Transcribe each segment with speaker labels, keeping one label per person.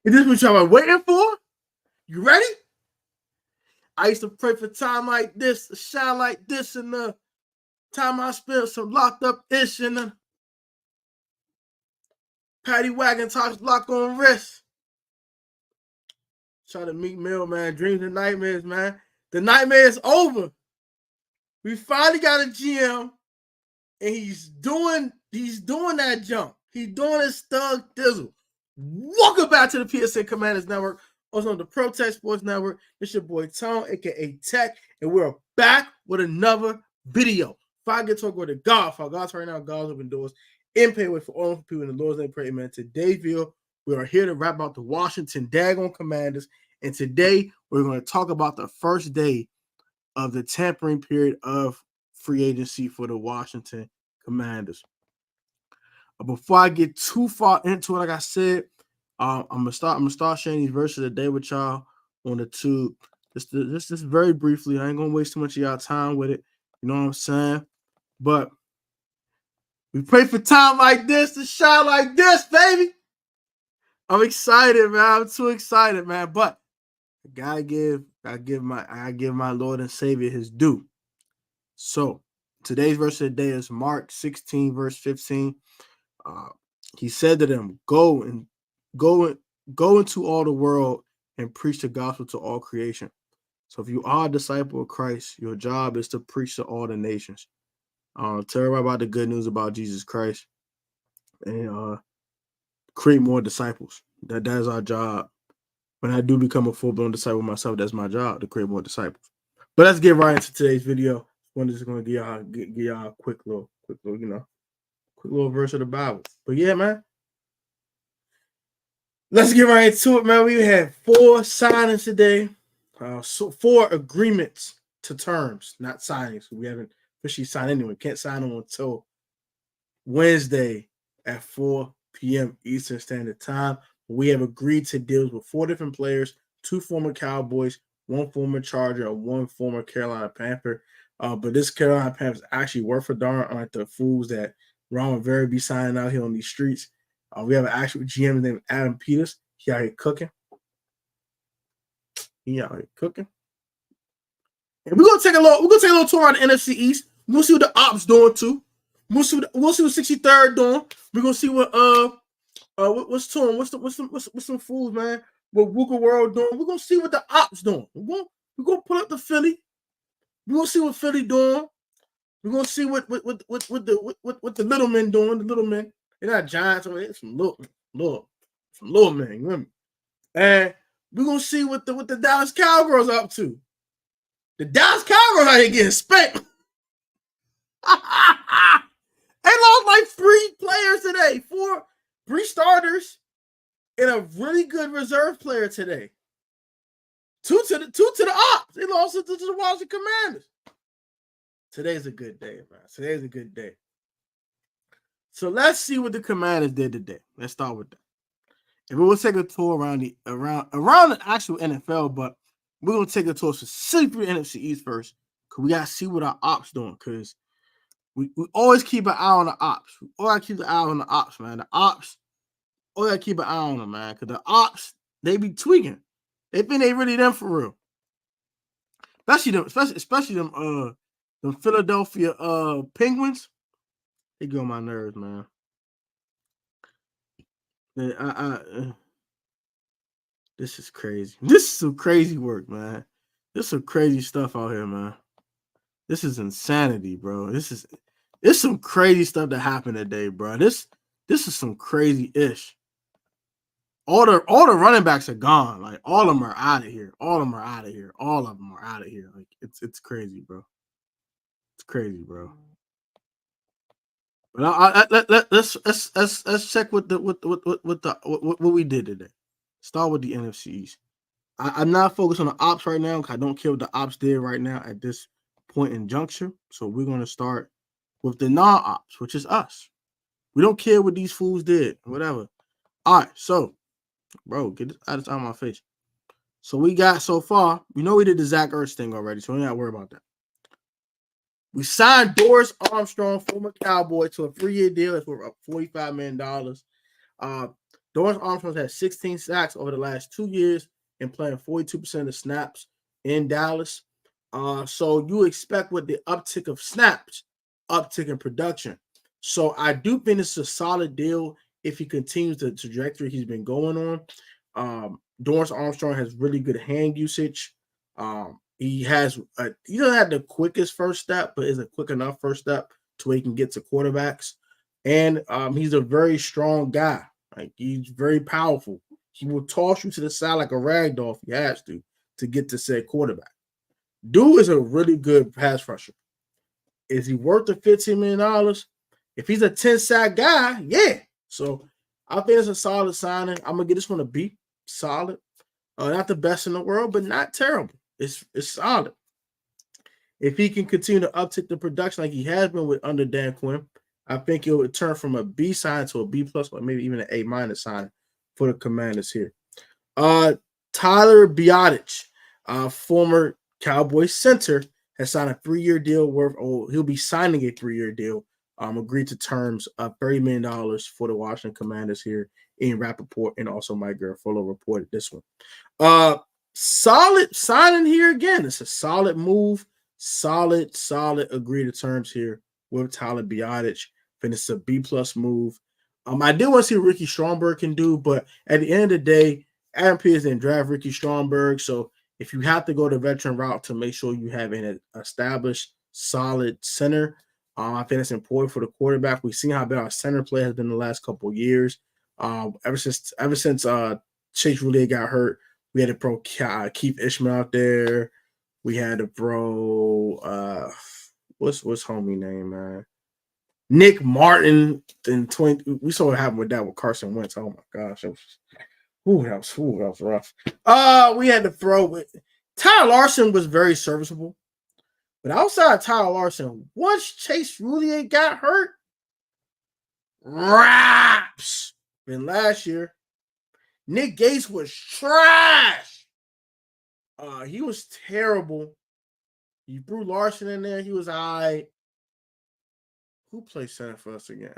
Speaker 1: Is this what y'all are waiting for? You ready? I used to pray for time like this, to shine like this, and the time I spent some locked up ish and the paddy wagon tops lock on wrist. Shout to Meek Mill, man. Dreams and nightmares, man. The nightmare is over. We finally got a GM, and he's doing that jump. He's doing his thug dizzle. Welcome back to the PSA Commanders Network, also on the Pro Tech Sports Network. It's your boy Tone, aka Tech, and we're back with another video. If I get talk with the God, for God's right now, God's open doors, and pay way for all people in the Lord's name, pray, amen. Today's video, we are here to wrap out the Washington Daggone Commanders, and today we're going to talk about the first day of the tampering period of free agency for the Washington Commanders. Before I get too far into it, like I said, I'm gonna start sharing these verses today with y'all on the tube. Just very briefly. I ain't gonna waste too much of y'all time with it. You know what I'm saying? But we pray for time like this to shine like this, baby. I'm excited, man. I'm too excited, man. But I gotta give my Lord and Savior his due. So today's verse of the day is Mark 16, verse 15. He said to them, go into all the world and preach the gospel to all creation. So if you are a disciple of Christ, your job is to preach to all the nations. Tell everybody about the good news about Jesus Christ and create more disciples. That is our job. When I do become a full-blown disciple myself, that's my job, to create more disciples. But let's get right into today's video. I'm just going to give y'all a quick little, quick little verse of the Bible. But yeah, man. Let's get right into it, man. We had 4 signings today. So 4 agreements to terms, not signings. We haven't officially signed anyone. Can't sign them until Wednesday at 4 p.m. Eastern Standard Time. We have agreed to deals with 4 different players, 2 former Cowboys, 1 former Charger, and 1 former Carolina Panther. But this Carolina Panther is actually worth a darn, unlike the fools that Ron Rivera be signing out here on these streets. We have an actual GM named Adam Peters. He out here cooking. And we're gonna take a little tour around the NFC East. We're gonna see what the ops doing too. We'll see what 63rd doing. We're gonna see what what's some fools, man. What Wooka World doing. We're gonna see what the ops doing. We're gonna pull up the Philly. We're gonna see what Philly doing. We're gonna see what the little men doing. The little men. They're not giants, it's some little men, you know? And we're gonna see what the Dallas Cowgirls are up to. The Dallas Cowgirls out here getting spanked. They lost like 3 players today, 3 starters, and a really good reserve player today. 2 to the ops. They lost to the Washington Commanders. Today's a good day, man. Today's a good day. So let's see what the Commanders did today. Let's start with that. And we'll take a tour around the actual NFL, but we're gonna take a tour specifically NFC East first, because we gotta see what our ops doing. Because we always keep an eye on the ops. We always keep an eye on the ops, man. The ops, always gotta keep an eye on them, man. Because the ops, they be tweaking. They think they really them for real. Especially them Philadelphia Penguins. They get on my nerves, man. This is crazy. This is some crazy work, man. This is some crazy stuff out here, man. This is insanity, bro. This some crazy stuff that happened today, bro. This is some crazy ish. All the running backs are gone. Like all of them are out of here. All of them are out of here. Like it's crazy, bro. It's crazy, bro. But let's check what we did today. Start with the NFC East. I'm not focused on the ops right now, because I don't care what the ops did right now at this point in juncture. So we're gonna start with the non-ops, which is us. We don't care what these fools did, whatever. All right, so bro, get this out of my face. So we got so far, we know we did the Zach Ertz thing already, so we don't have to worry about that. We signed Doris Armstrong, former Cowboy, to a 3-year deal that's worth $45 million. Dorrance Armstrong has 16 sacks over the last 2 years and playing 42% of snaps in Dallas. So you expect with the uptick of snaps, uptick in production. So I do think it's a solid deal if he continues the trajectory he's been going on. Dorrance Armstrong has really good hand usage. He doesn't have the quickest first step, but is a quick enough first step to where he can get to quarterbacks. And he's a very strong guy. Like, he's very powerful. He will toss you to the side like a rag doll if he has to get to said quarterback. Dude is a really good pass rusher. Is he worth the $15 million? If he's a 10-sack guy, yeah. So I think it's a solid signing. I'm gonna get this one a B. Solid. Not the best in the world, but not terrible. It's solid. If he can continue to uptick the production like he has been with under Dan Quinn, I think it would turn from a B sign to a B plus, or maybe even an A minus sign for the Commanders here. Tyler Biadasz, former Cowboys center, has signed a 3-year deal he'll be signing a 3-year deal. Agreed to terms of $30 million for the Washington Commanders here. Ian Rappaport and also Mike Garafolo reported this one. Solid signing here again. It's a solid move. Solid agree to terms here with Tyler Biadasz. And it's a B plus move. I do want to see what Ricky Stromberg can do, but at the end of the day, Adam Peters didn't draft Ricky Stromberg. So if you have to go the veteran route to make sure you have an established solid center, I think it's important for the quarterback. We've seen how bad our center play has been the last couple of years. Ever since Chase Roulier got hurt, we had to throw Keith Ishmael out there. We had to throw what's homie name, man? Nick Martin in 20. We saw what happened with that with Carson Wentz. Oh my gosh, that was rough. We had to throw with Tyler Larson was very serviceable. But outside of Tyler Larson, once Chase Roulier got hurt, raps. And last year, Nick Gates was trash. He was terrible. You threw Larson in there. He was all right. Who plays center for us again?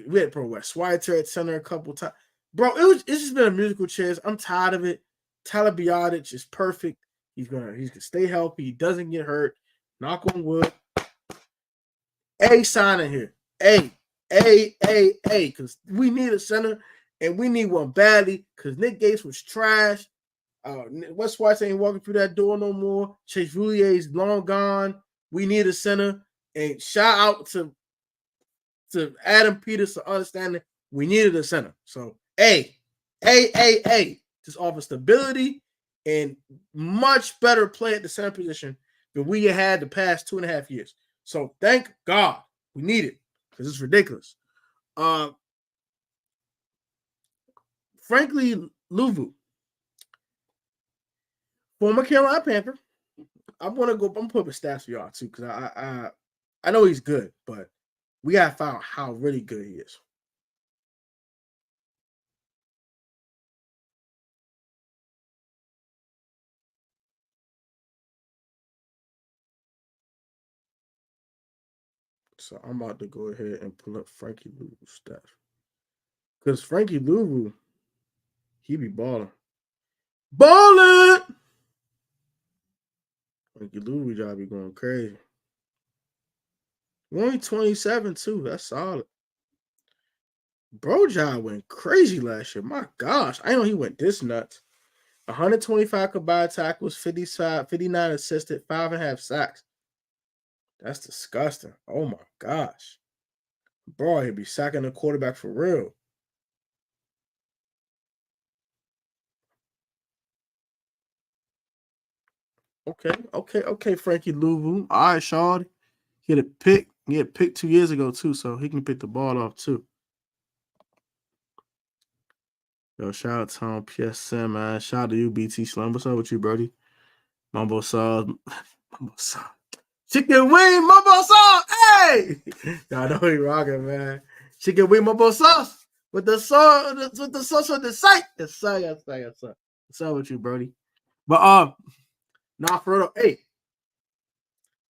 Speaker 1: We had Pro West Switer at center a couple times. Bro, it's just been a musical chairs. I'm tired of it. Tyler Biadasz is perfect. He's gonna stay healthy. He doesn't get hurt. Knock on wood. A signing here. A. Because we need a center, and we need one badly. Because Nick Gates was trash. West White ain't walking through that door no more. Chase Roulier is long gone. We need a center. And shout out to Adam Peters for understanding we needed a center. So A. Just offer stability and much better play at the center position than we had the past 2.5 years. So thank God we need it because it's ridiculous. Frankly, Luvu, former Carolina Panther. I'm gonna put up stats for y'all too because I know he's good, but we gotta find out how really good he is. So I'm about to go ahead and pull up Frankie Luvu's stats. Because Frankie Luvu, he be balling. Balling! Frankie Luvu job be going crazy. Only 27 too. That's solid. Bro job went crazy last year. My gosh. I know he went this nuts. 125 combined tackles, 59 assisted, 5.5 sacks. That's disgusting. Oh my gosh. Bro, he'd be sacking the quarterback for real. Okay, Frankie Luvu. All right, Sean. He had a pick. He had picked 2 years ago, too, so he can pick the ball off, too. Yo, shout out to PSM, man. Shout out to you, BT Slum. What's up with you, Brody? Mumbo sauce. Mumbo sauce. Chicken wing, mumbo sauce. Hey! I know he rocking, man. Chicken wing, mumbo sauce. With the sauce, with the sauce on the site. Yes, sir. What's up with you, Brody? But nah, for real. Hey,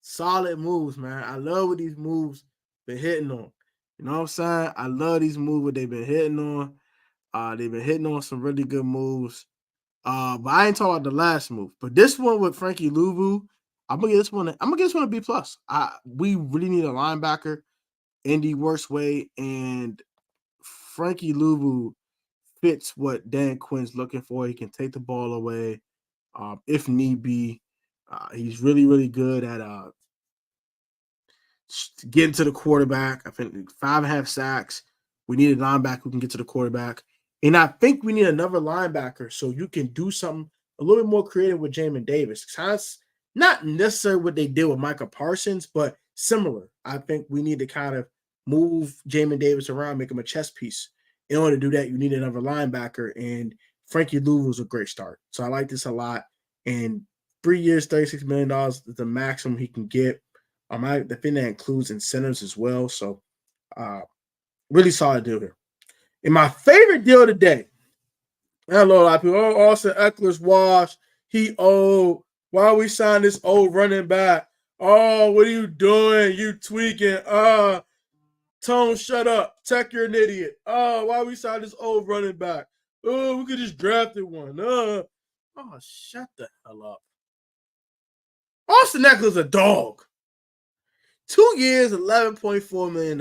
Speaker 1: solid moves, man. I love what these moves been hitting on. You know what I'm saying? I love these moves what they've been hitting on. They've been hitting on some really good moves. But I ain't talking about the last move. But this one with Frankie Luvu, I'm gonna give this one. I'm gonna give this one a B plus. We really need a linebacker in the worst way, and Frankie Luvu fits what Dan Quinn's looking for. He can take the ball away if need be. He's really, really good at getting to the quarterback. I think 5.5 sacks. We need a linebacker who can get to the quarterback. And I think we need another linebacker so you can do something a little bit more creative with Jamin Davis. It's not necessarily what they did with Micah Parsons, but similar. I think we need to kind of move Jamin Davis around, make him a chess piece. In order to do that, you need another linebacker, and Frankie Luvu was a great start. So I like this a lot. And 3 years, $36 million is the maximum he can get. I think that includes incentives as well. So really solid deal here. And my favorite deal today, I know a lot of people, Austin Ekeler's washed. He old. Why we sign this old running back? Oh, what are you doing? You tweaking. Tone, shut up. Tech, you're an idiot. Oh, why we sign this old running back? Oh, we could just drafted one. Oh, shut the hell up. Austin Ekeler's a dog. 2 years, $11.4 million.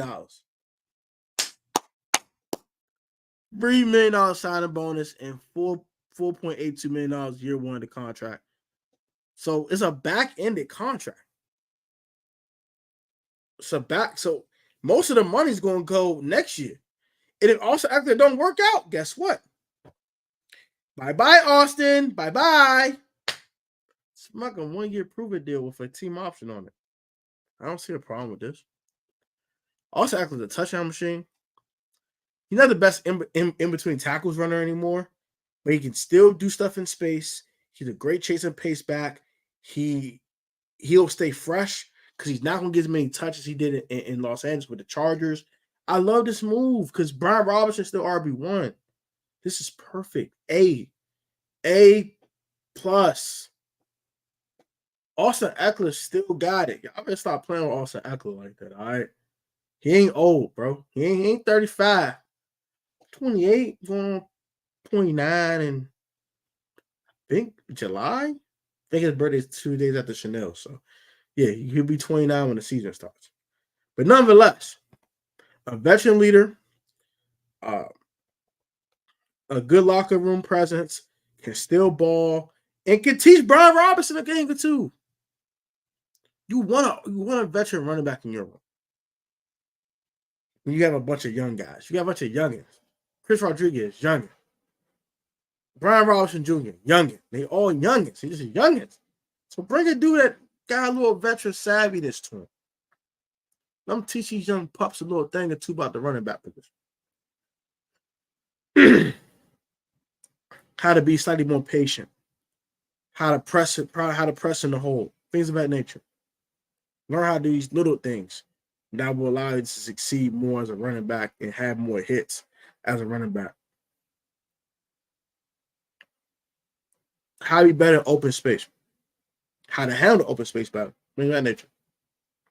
Speaker 1: $3 million signing bonus and $4.82 million year one of the contract. So it's a back-ended contract. So most of the money's going to go next year. And if Austin Ekeler don't work out, guess what? Bye-bye, Austin. Bye-bye. It's like a 1-year prove-it deal with a team option on it. I don't see a problem with this. Austin Ekeler's a touchdown machine. He's not the best in between tackles runner anymore, but he can still do stuff in space. He's a great chase and pace back. He'll stay fresh because he's not going to get as many touches he did in Los Angeles with the Chargers. I love this move because Brian Robinson's still RB1. This is perfect. A plus. Austin Ekeler still got it. Y'all better stop playing with Austin Ekeler like that, all right? He ain't old, bro. He ain't 35. 28, going on 29 in, I think, July. I think his birthday's 2 days after Chanel. So, yeah, he'll be 29 when the season starts. But nonetheless, a veteran leader, a good locker room presence, can still ball, and can teach Brian Robinson a game or two. You want a veteran running back in your room. When you have a bunch of young guys. You got a bunch of youngins. Chris Rodriguez, youngin. Brian Robinson Jr., youngin. They all youngins. He's just youngins. So bring a dude that got a little veteran savviness to him. Let him teach these young pups a little thing or two about the running back position. How to be slightly more patient. How to press it, how to press in the hole. Things of that nature. Learn how to do these little things that will allow you to succeed more as a running back and have more hits as a running back. How to be better in open space. How to handle open space better. Things of that nature.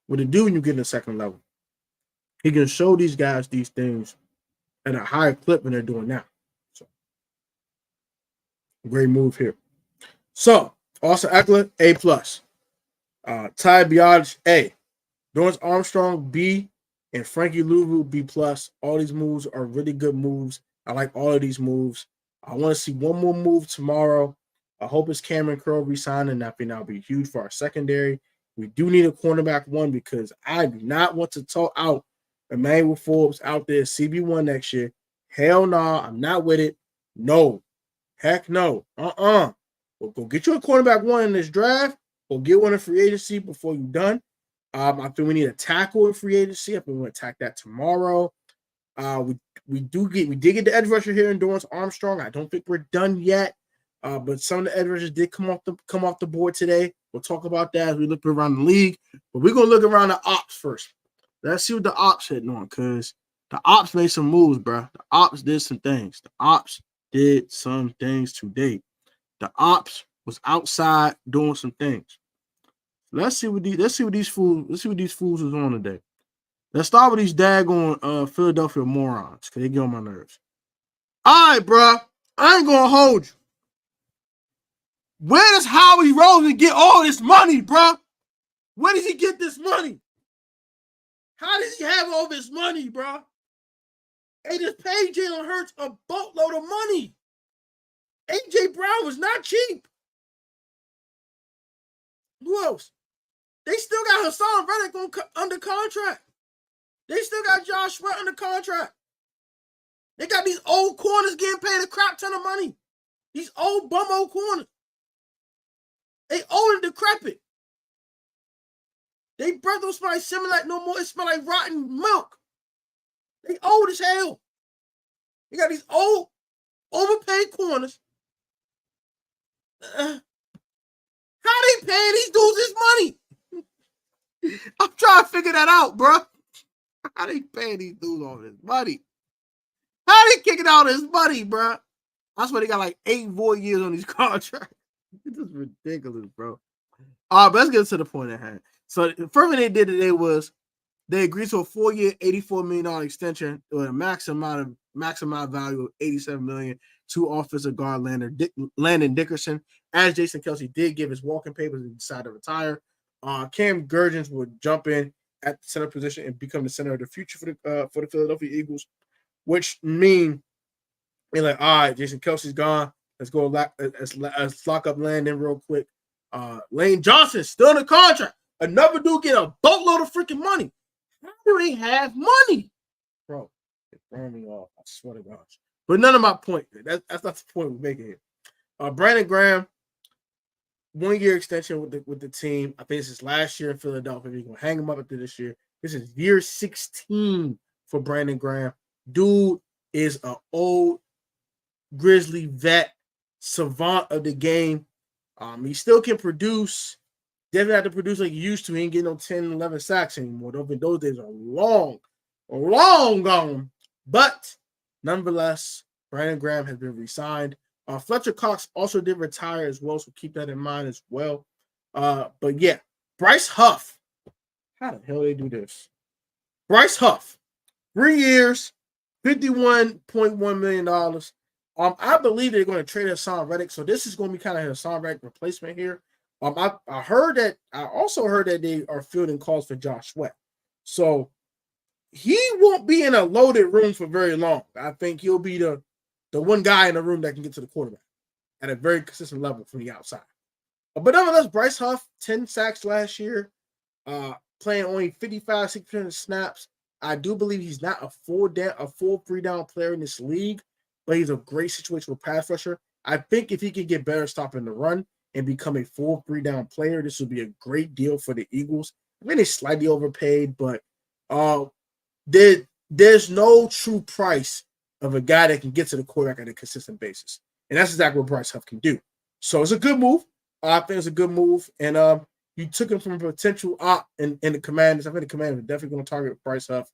Speaker 1: What to do when you get in the second level. He can show these guys these things at a higher clip than they're doing now. So, great move here. So, Austin Ekeler, A+. Ty Biage, A. Dorrance Armstrong, B. And Frankie Luvu, B+. All these moves are really good moves. I like all of these moves. I want to see one more move tomorrow. I hope it's Cameron Curl resigning. I think that'll be huge for our secondary. We do need a cornerback one because I do not want to talk out Emmanuel Forbes out there CB1 next year. Hell no, I'm not with it. No. Heck no. Well, go get you a cornerback one in this draft. Go get one in free agency before you're done. I think we need a tackle in free agency. I think we're going to attack that tomorrow. We did get the edge rusher here in Dorrance Armstrong. I don't think we're done yet. But some of the edge rushers did come off the board today. We'll talk about that as we look around the league. But we're gonna look around the ops first. Let's see what the ops hitting on, because the ops made some moves, bro. The ops did some things. The ops did some things today. The ops was outside doing some things. Let's see what these fools was on today. Let's start with these daggone Philadelphia morons, because they get on my nerves. All right, bro. I ain't gonna hold you. Where does Howie Roseman get all this money, bro? Where does he get this money? How does he have all this money, bro? They just paid Jalen Hurts a boatload of money. A.J. Brown was not cheap. Who else? They still got Hassan Reddick under contract. They still got Josh Sweat under contract. They got these old corners getting paid a crap ton of money. These old bum-old corners. They old and decrepit. They breath don't smell like Similac no more. It smell like rotten milk. They old as hell. They got these old, overpaid corners. How they paying these dudes this money? I'm trying to figure that out, bro. How they paying these dudes all this money? How they kicking out this money, bro? That's why they got like 8 more years on these contracts. It's just ridiculous, bro. But let's get to the point at hand. So the first thing they did today was they agreed to a 4-year, $84 million extension with a maximum value of $87 million to offensive guard Landon Dickerson. As Jason Kelce did give his walking papers and decided to retire, Cam Gurgens would jump in at the center position and become the center of the future for the Philadelphia Eagles, which mean they're like, all right, Jason Kelce's gone. Let's go. Let's lock up Landon real quick. Lane Johnson still in the contract. Another dude get a boatload of freaking money. How do they have money, bro? It's throwing me off. I swear to gosh. But none of my point. That's not the point we're making here. Brandon Graham, 1-year extension with the team. I think this is last year in Philadelphia. We're gonna hang him up after this year. This is year 16 for Brandon Graham. Dude is an old Grizzly vet, savant of the game. He still can produce. Definitely have to produce like he used to. He ain't getting no 10, 11 sacks anymore. Those days are long gone. But nonetheless, Brandon Graham has been re-signed. Fletcher Cox also did retire as well, so keep that in mind as well. But yeah, Bryce Huff. How the hell they do this? Bryce Huff, 3 years, $51.1 million. I believe they're going to trade Hassan Reddick, so this is going to be kind of a Hassan Reddick replacement here. I also heard that they are fielding calls for Josh Sweat. So he won't be in a loaded room for very long. I think he'll be the one guy in the room that can get to the quarterback at a very consistent level from the outside. But nonetheless, Bryce Huff, 10 sacks last year, playing only 55-60% of snaps. I do believe he's not a full 3-down player in this league, but he's a great situational pass rusher. I think if he can get better stopping the run and become a full 3-down player, this would be a great deal for the Eagles. I mean, they slightly overpaid, but there's no true price of a guy that can get to the quarterback on a consistent basis. And that's exactly what Bryce Huff can do. So it's a good move. I think it's a good move. And you took him from a potential op in the Commanders. I think the Commanders are definitely going to target Bryce Huff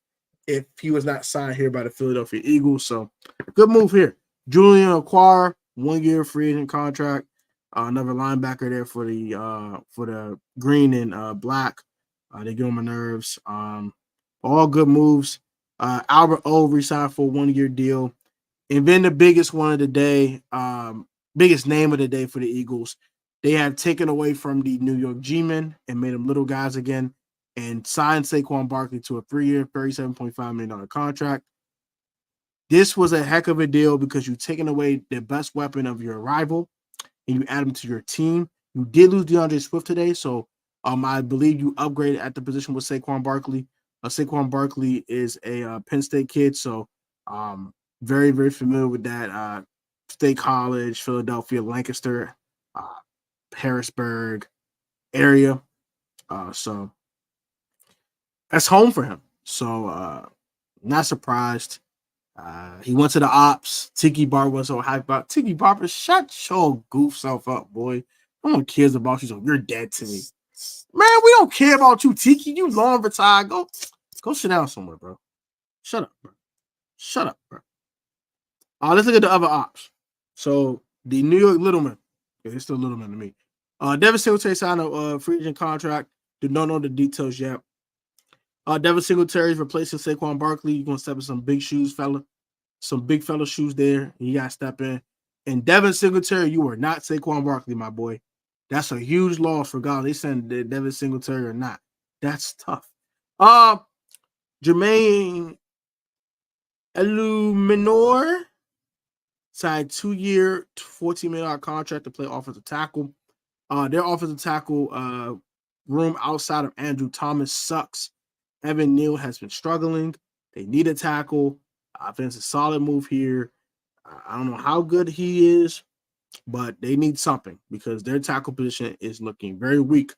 Speaker 1: if he was not signed here by the Philadelphia Eagles. So good move here. Julian Okwara, 1-year free agent contract. Another linebacker there for the green and black. They get on my nerves. All good moves. Albert O resigned for a 1-year deal. And then the biggest one of the day, biggest name of the day for the Eagles, they have taken away from the New York G-men and made them little guys again and signed Saquon Barkley to a 3-year, $37.5 million contract. This was a heck of a deal because you've taken away the best weapon of your rival and you add him to your team. You did lose DeAndre Swift today, so I believe you upgraded at the position with Saquon Barkley. Saquon Barkley is a Penn State kid, so very, very familiar with that. State College, Philadelphia, Lancaster, Harrisburg area. So that's home for him. So not surprised. He went to the ops. Tiki Bar was so hyped about. Tiki Barber, shut your goof self up, boy. No one cares about you, so you're dead to me. Man, we don't care about you, Tiki. You long retired. Go sit down somewhere, bro. Shut up, bro. Shut up, bro. Let's look at the other ops. So the New York Littlemen. Yeah, it's still Littlemen to me. Devin Singletary signed a free agent contract. Do not know the details yet. Devin Singletary is replacing Saquon Barkley. You're going to step in some big shoes, fella. some big fellow shoes there. You got to step in. And Devin Singletary, you are not Saquon Barkley, my boy. That's a huge loss for God. They send Devin Singletary or not. That's tough. Jermaine Illuminor signed 2-year, $14 million contract to play offensive tackle. Their offensive tackle room outside of Andrew Thomas sucks. Evan Neal has been struggling. They need a tackle. I think it's a solid move here. I don't know how good he is, but they need something because their tackle position is looking very weak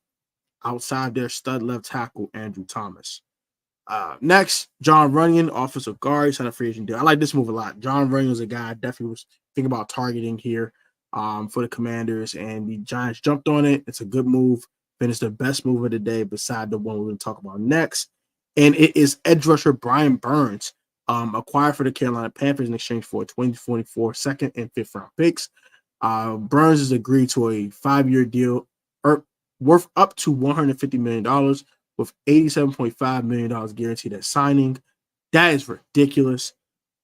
Speaker 1: outside their stud left tackle, Andrew Thomas. Next, John Runyon, offensive guard, signed a free agent deal. I like this move a lot. John Runyon is a guy I definitely was thinking about targeting here for the Commanders, and the Giants jumped on it. It's a good move. Finished the best move of the day beside the one we're going to talk about next. And it is edge rusher Brian Burns, acquired for the Carolina Panthers in exchange for a 2024 second and fifth round picks. Burns has agreed to a 5-year deal worth up to $150 million with $87.5 million guaranteed at signing. That is ridiculous.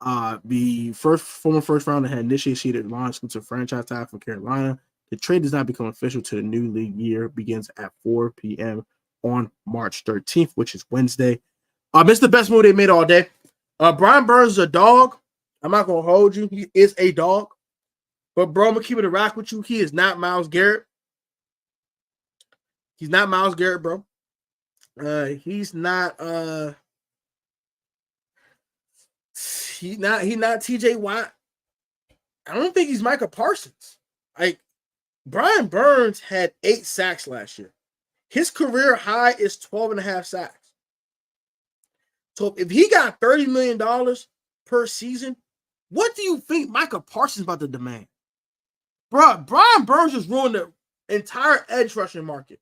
Speaker 1: The former first rounder had initially seeded law exclusive franchise tag for Carolina. The trade does not become official till the new league year begins at 4 p.m. on March 13th, which is Wednesday. It's the best move they made all day. Brian Burns is a dog. I'm not going to hold you. He is a dog. But, bro, I'm going to keep it a rock with you. He is not Myles Garrett. He's not Myles Garrett, bro. He's not TJ Watt. I don't think he's Micah Parsons. Like, Brian Burns had 8 sacks last year. His career high is 12.5 sacks. So if he got $30 million per season, what do you think Micah Parsons about to demand? Bro, Brian Burns just ruined the entire edge rushing market.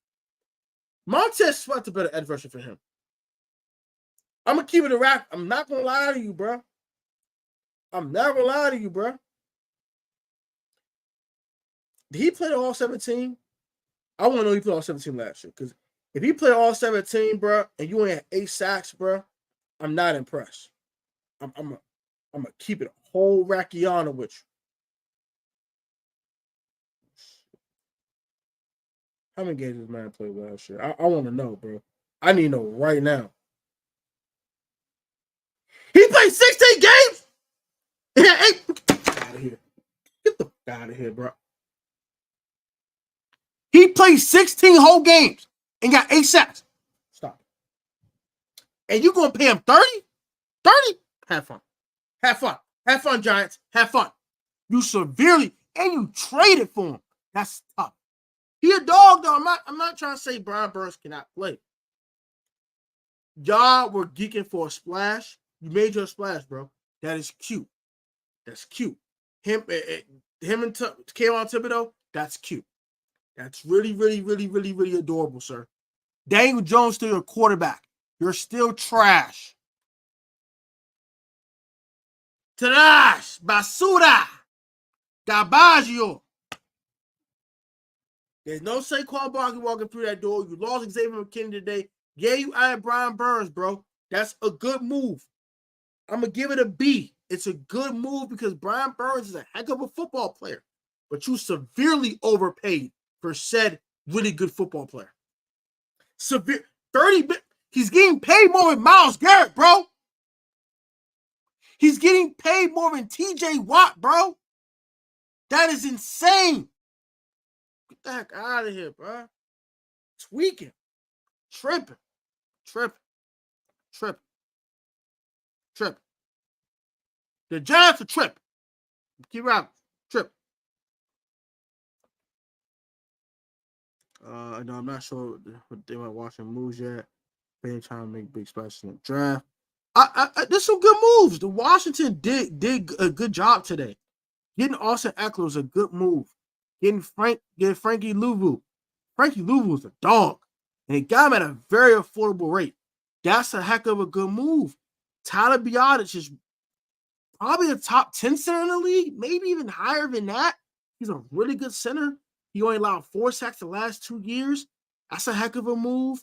Speaker 1: Montez Sweat's a better edge rusher for him. I'm going to keep it a wrap. I'm not going to lie to you, bro. I'm not going to lie to you, bro. Did he play all 17? I want to know he played all 17 last year. Because if he played all 17, bro, and you only had 8 sacks, bro, I'm not impressed. I'm going to keep it a whole rackiana with you. How many games this man played last year? I want to know, bro. I need to know right now. He played 16 games? Yeah, 8. Get out of here. Get the fuck out of here, bro. He played 16 whole games and got 8 sacks. Stop. And you're going to pay him 30? 30? Have fun. Have fun. Have fun, Giants. Have fun. You severely, and you traded for him. That's tough. He a dog, though. I'm not trying to say Brian Burns cannot play. Y'all were geeking for a splash. You made your splash, bro. That is cute. That's cute. Him and Kayvon Thibodeau, that's cute. That's really, really, really, really, really adorable, sir. Daniel Jones still your quarterback. You're still trash. Trash. Basura. Gabaggio. There's no Saquon Barkley walking through that door. You lost Xavier McKinney today. Yeah, you added Brian Burns, bro. That's a good move. I'm going to give it a B. It's a good move because Brian Burns is a heck of a football player. But you severely overpaid for said really good football player. Severe 30. He's getting paid more than Myles Garrett, bro. He's getting paid more than TJ Watt, bro. That is insane. Get the heck out of here, bro. Tweaking. Tripping. The Giants are tripping. Keep out. Tripping. No, I'm not sure what they might watching moves yet. They're trying to make big splashes in the draft. There's some good moves. The Washington did a good job today. Getting Austin Ekeler was a good move. Getting Frankie Luvu. Frankie Luvu was a dog. And it got him at a very affordable rate. That's a heck of a good move. Tyler Biotic is probably a top 10 center in the league, maybe even higher than that. He's a really good center. He only allowed 4 sacks the last 2 years. That's a heck of a move.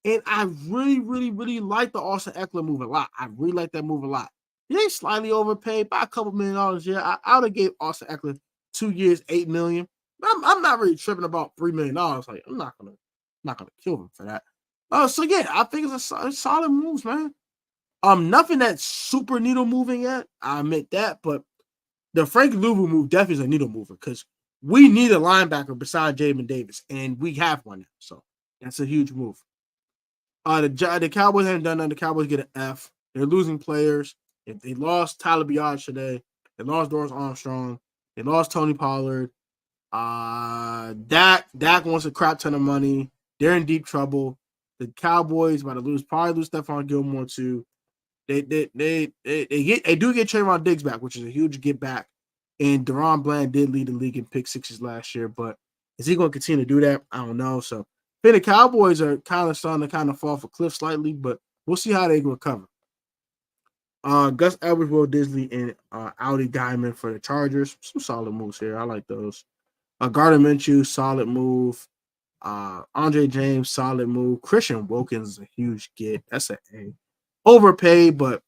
Speaker 1: And I really, really, really like the Austin Ekeler move a lot. I really like that move a lot. He ain't slightly overpaid by a couple $1 million. Yeah, I would have gave Austin Ekeler 2 years, $8 million. I'm not really tripping about $3 million. Like, I'm not gonna kill him for that. So yeah, I think it's a solid moves, man. Nothing that's super needle moving yet. I admit that, but the Frankie Luvu move definitely is a needle mover because we need a linebacker besides Jamin Davis, and we have one now. So that's a huge move. The Cowboys haven't done nothing. The Cowboys get an F. They're losing players. If they lost Tyler Biage today, they lost Doris Armstrong, they lost Tony Pollard. Dak wants a crap ton of money. They're in deep trouble. The Cowboys about to probably lose Stephon Gilmore too. They do get Trayvon Diggs back, which is a huge get back. And Deron Bland did lead the league in pick sixes last year, but is he going to continue to do that? I don't know. So I think the Cowboys are kind of starting to kind of fall off a cliff slightly, but we'll see how they recover. Gus Edwards, Will Disley, and Audi Diamond for the Chargers. Some solid moves here. I like those. Gardner Minshew, solid move. Andre James, solid move. Christian Wilkins is a huge get. That's an A. Overpaid, but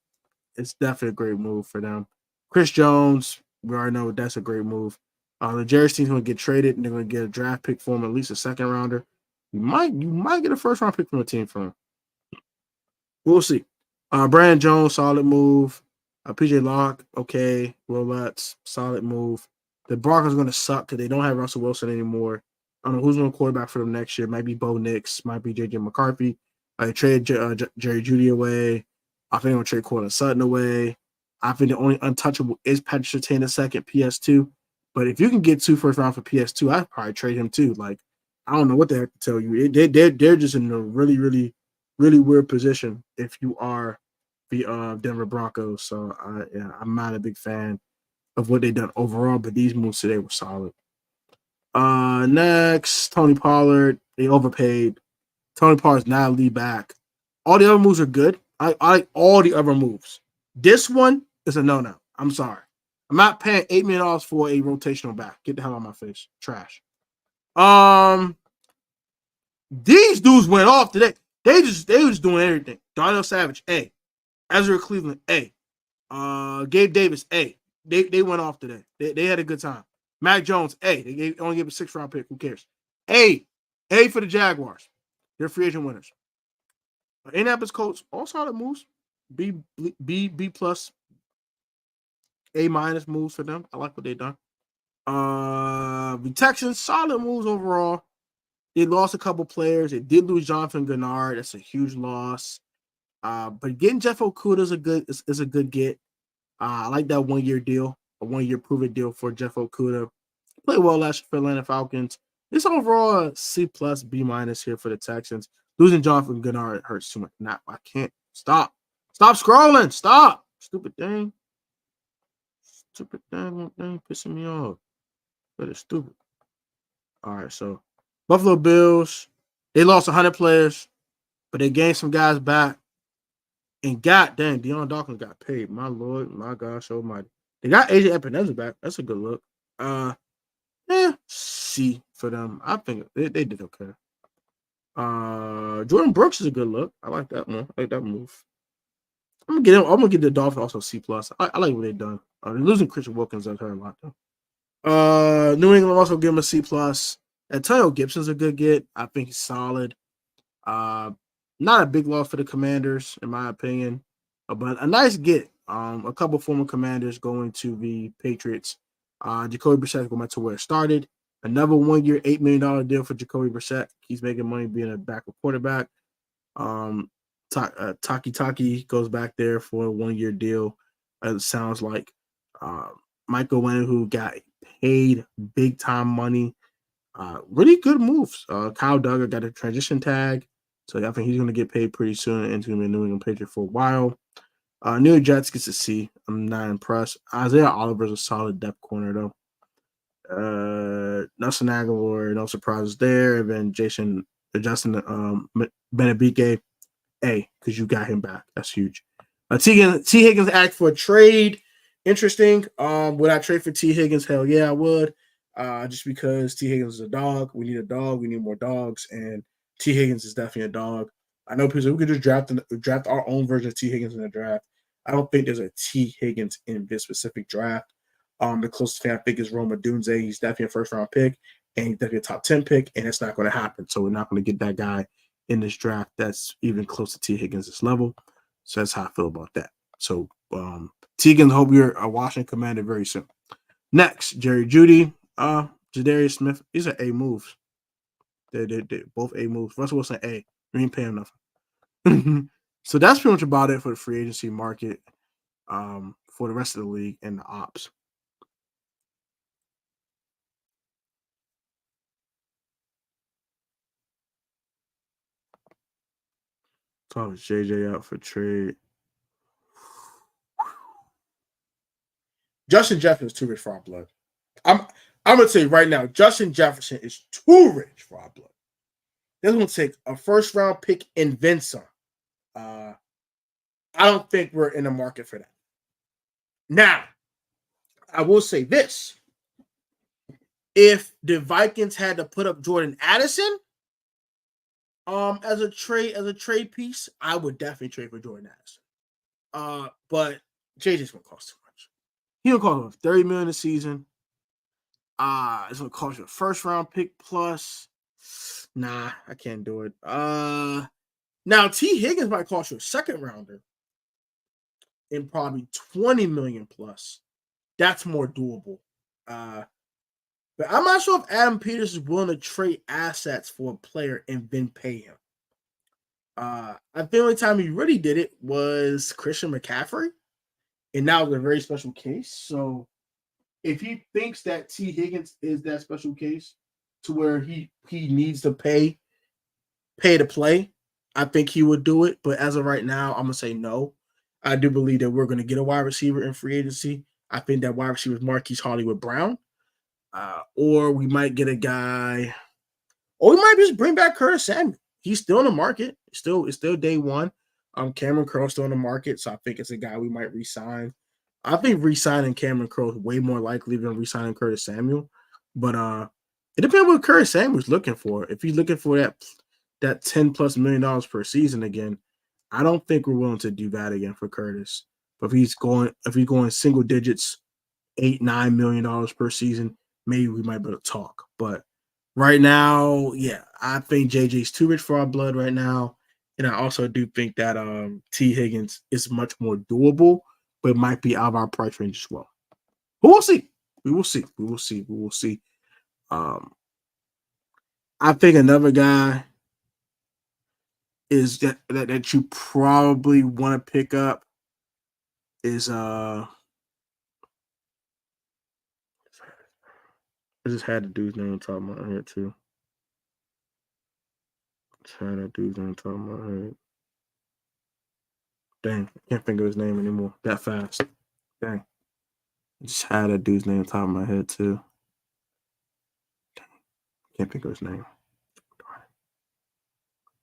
Speaker 1: it's definitely a great move for them. Chris Jones, we already know that's a great move. The Jerry team's going to get traded, and they're going to get a draft pick for him, at least a second rounder. You might get a first round pick from a team from him. We'll see. Brandon Jones, solid move. PJ Locke, okay. Will Lutz, solid move. The Broncos are going to suck because they don't have Russell Wilson anymore. I don't know who's going to quarterback for them next year. Might be Bo Nix, might be JJ McCarthy. I traded Jerry Jeudy away. I think I'm going to trade Cortland Sutton away. I think the only untouchable is Patrick Surtain II, PS2. But if you can get 2 first round for PS2, I'd probably trade him too. Like, I don't know what the heck to tell you. They're just in a really, really, really weird position if you are the Denver Broncos. So I'm not a big fan of what they've done overall, but these moves today were solid. Next, Tony Pollard. They overpaid. Tony Pollard's now lead back. All the other moves are good. I like all the other moves. This one is a no-no. I'm sorry. I'm not paying $8 million for a rotational back. Get the hell out of my face. Trash. These dudes went off today. They was doing everything. Darnell Savage, A. Ezra Cleveland, A. Gabe Davis, A. They went off today. They had a good time. Mac Jones, A. They only gave a 6th round pick. Who cares? A for the Jaguars. They're free agent winners. Indianapolis Colts, all solid moves. B plus, A minus moves for them. I like what they've done. The Texans, solid moves overall. They lost a couple players. They did lose Jonathan Gennard. That's a huge loss. But getting Jeff Okudah is a good get. I like that 1-year deal, a 1-year prove-it deal for Jeff Okudah. Played well last year for Atlanta Falcons. It's overall a C plus, B minus here for the Texans. Losing Jonathan Gennard hurts too much. I can't. Stop scrolling. Stop. Stupid thing. Pissing me off. But it's stupid. All right, so Buffalo Bills, they lost 100 players, but they gained some guys back. And goddamn, Deion Dawkins got paid. My Lord, my gosh almighty. They got AJ Epineza back. That's a good look. C for them. I think they did okay. Jordan Brooks is a good look. I like that one. I like that move. I'm gonna get the Dolphins also C plus. I like what they've done. They're losing Christian Wilkins. I've heard a lot though. New England also give him a C plus. Antonio Gibson's a good get. I think he's solid. Not a big loss for the Commanders, in my opinion, but a nice get. A couple former Commanders going to the Patriots. Jacoby Brissett going back to where it started. Another 1-year, $8 million deal for Jacoby Brissett. He's making money being a backup quarterback. Taki goes back there for a 1-year deal. It sounds like Michael Wynn, who got paid big time money. Really good moves. Kyle Duggar got a transition tag, so I think he's going to get paid pretty soon and he's going to be a New England Patriot for a while. New York Jets gets a C. I'm not impressed. Isaiah Oliver's a solid depth corner, though. Nelson Aguilar, no surprises there. And then Justin Benabike, A, because you got him back. That's huge. T. Higgins asked for a trade. Interesting. Would I trade for T. Higgins? Hell yeah, I would. Just because T. Higgins is a dog. We need a dog. We need more dogs. And T. Higgins is definitely a dog. I know people we could just draft our own version of T. Higgins in the draft. I don't think there's a T. Higgins in this specific draft. The closest fan I think is Roma Dunze. He's definitely a first round pick, and he's definitely a top 10 pick, and it's not going to happen. So we're not going to get that guy in this draft that's even close to T. Higgins' level. So that's how I feel about that. So T. Higgins, hope you're a Washington Commander very soon. Next, Jerry Jeudy, Jadarius Smith. These are A moves. They're both A moves. Russell Wilson A. We ain't paying nothing. So that's pretty much about it for the free agency market for the rest of the league and the ops. So is JJ out for trade. Justin Jefferson is too rich for our blood. I'm gonna tell you right now, Justin Jefferson is too rich for our blood. They're gonna take a first round pick and then some. I don't think we're in the market for that. Now, I will say this. If the Vikings had to put up Jordan Addison as a trade piece, I would definitely trade for Jordan Addison. But JJ's gonna cost too much. He'll cost $30 million a season. It's gonna cost you a first round pick plus. Nah, I can't do it. Now T. Higgins might cost you a second rounder and probably $20 million plus. That's more doable. But I'm not sure if Adam Peters is willing to trade assets for a player and then pay him. I think the only time he really did it was Christian McCaffrey, and that was a very special case. So if he thinks that T. Higgins is that special case to where he needs to pay to play, I think he would do it. But as of right now, I'm gonna say no. I do believe that we're gonna get a wide receiver in free agency. I think that wide receiver is Marquise Hollywood Brown. Or we might get a guy, or we might just bring back Curtis Samuel. He's still in the market. It's still day one. Cameron Crowe's still in the market, so I think it's a guy we might re-sign. I think re-signing Cameron Crowe is way more likely than re-signing Curtis Samuel. But it depends what Curtis Samuel's looking for. If he's looking for that $10+ million per season again, I don't think we're willing to do that again for Curtis. But if he's going single digits, $8-9 million per season, maybe we might be able to talk. But right now, yeah, I think JJ's too rich for our blood right now. And I also do think that T. Higgins is much more doable, but might be out of our price range as well. But we'll see. We will see. I think another guy is that you probably want to pick up is I just had the dude's name on top of my head too. Dang, I can't think of his name anymore that fast. Dang. I just had a dude's name on top of my head too. Dang. Can't think of his name.